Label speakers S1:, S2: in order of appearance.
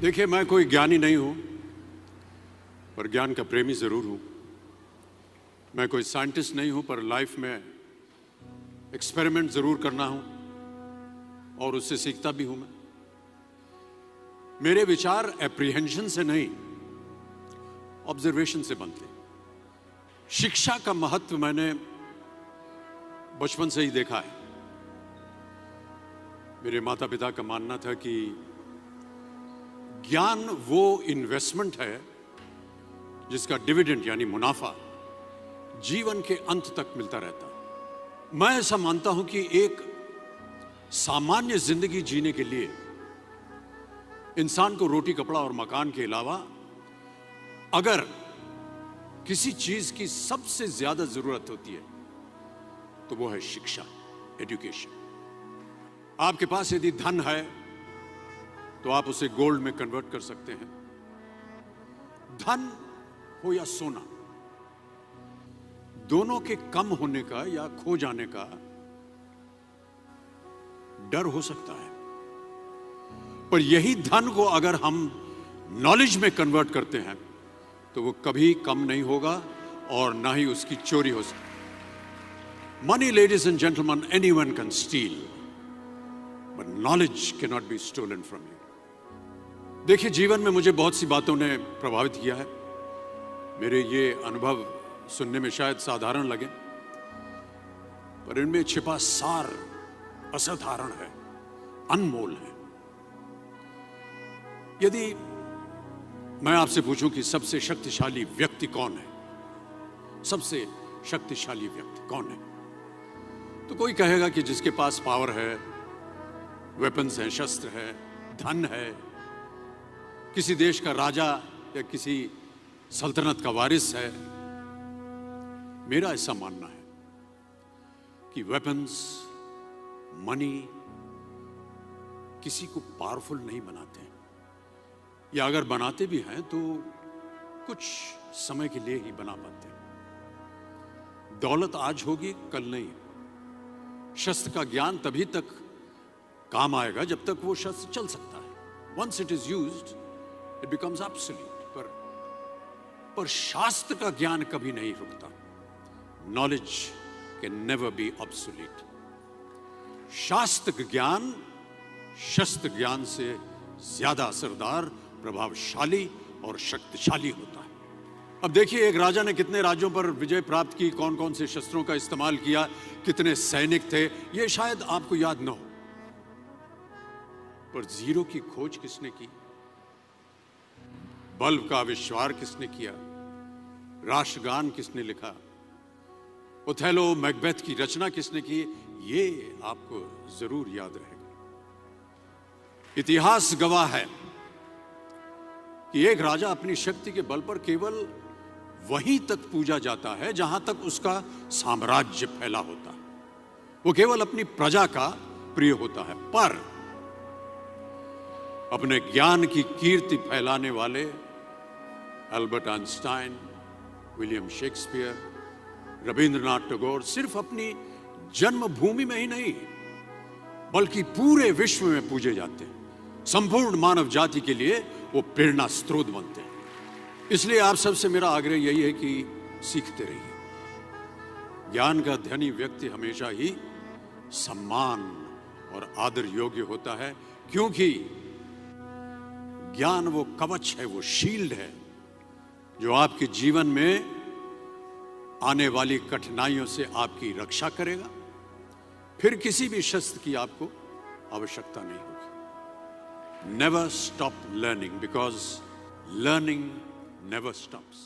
S1: देखिए, मैं कोई ज्ञानी नहीं हूं, पर ज्ञान का प्रेमी जरूर हूं। मैं कोई साइंटिस्ट नहीं हूं, पर लाइफ में एक्सपेरिमेंट जरूर करना हूं और उससे सीखता भी हूं। मेरे विचार एप्रीहेंशन से नहीं, ऑब्जर्वेशन से बनते। शिक्षा का महत्व मैंने बचपन से ही देखा है। मेरे माता पिता का मानना था कि ज्ञान वो इन्वेस्टमेंट है जिसका डिविडेंड यानी मुनाफा जीवन के अंत तक मिलता रहता है। मैं ऐसा मानता हूं कि एक सामान्य जिंदगी जीने के लिए इंसान को रोटी, कपड़ा और मकान के अलावा अगर किसी चीज की सबसे ज्यादा जरूरत होती है तो वो है शिक्षा, एजुकेशन। आपके पास यदि धन है तो आप उसे गोल्ड में कन्वर्ट कर सकते हैं। धन हो या सोना, दोनों के कम होने का या खो जाने का डर हो सकता है, पर यही धन को अगर हम नॉलेज में कन्वर्ट करते हैं तो वो कभी कम नहीं होगा और ना ही उसकी चोरी हो सकती। Money, ladies and gentleman, anyone can steal, but knowledge can not be stolen from you. देखिए, जीवन में मुझे बहुत सी बातों ने प्रभावित किया है। मेरे ये अनुभव सुनने में शायद साधारण लगे, पर इनमें छिपा सार असाधारण है, अनमोल है। यदि मैं आपसे पूछूं कि सबसे शक्तिशाली व्यक्ति कौन है, सबसे शक्तिशाली व्यक्ति कौन है, तो कोई कहेगा कि जिसके पास पावर है, वेपन्स है, शस्त्र है, धन है, किसी देश का राजा या किसी सल्तनत का वारिस है। मेरा ऐसा मानना है कि वेपन्स, मनी किसी को पावरफुल नहीं बनाते, या अगर बनाते भी हैं तो कुछ समय के लिए ही बना पाते हैं। दौलत आज होगी, कल नहीं। शस्त्र का ज्ञान तभी तक काम आएगा जब तक वो शस्त्र चल सकता है। Once it is used it becomes absolute. पर शास्त्र का ज्ञान कभी नहीं रुकता। Knowledge can never be obsolete. शास्त्र ज्ञान शस्त्र ज्ञान से ज्यादा असरदार, प्रभावशाली और शक्तिशाली होता है। अब देखिए, एक राजा ने कितने राज्यों पर विजय प्राप्त की, कौन कौन से शस्त्रों का इस्तेमाल किया, कितने सैनिक थे, यह शायद आपको याद न हो, पर जीरो की खोज किसने की, बल्ब का आविष्कार किसने किया, राष्ट्रगान किसने लिखा, ओथेलो, मैकबेथ की रचना किसने की, ये आपको जरूर याद रहेगा। इतिहास गवाह है कि एक राजा अपनी शक्ति के बल पर केवल वहीं तक पूजा जाता है जहां तक उसका साम्राज्य फैला होता है। वो केवल अपनी प्रजा का प्रिय होता है। पर अपने ज्ञान की कीर्ति फैलाने वाले Albert Einstein, William Shakespeare, Rabindranath Tagore सिर्फ अपनी जन्मभूमि में ही नहीं बल्कि पूरे विश्व में पूजे जाते हैं। संपूर्ण मानव जाति के लिए वो प्रेरणा स्रोत बनते हैं। इसलिए आप सबसे मेरा आग्रह यही है कि सीखते रहिए। ज्ञान का धनी व्यक्ति हमेशा ही सम्मान और आदर योग्य होता है, क्योंकि ज्ञान वो कवच है, वो शील्ड है जो आपके जीवन में आने वाली कठिनाइयों से आपकी रक्षा करेगा। फिर किसी भी शस्त्र की आपको आवश्यकता नहीं होगी। Never stop learning, because learning never stops.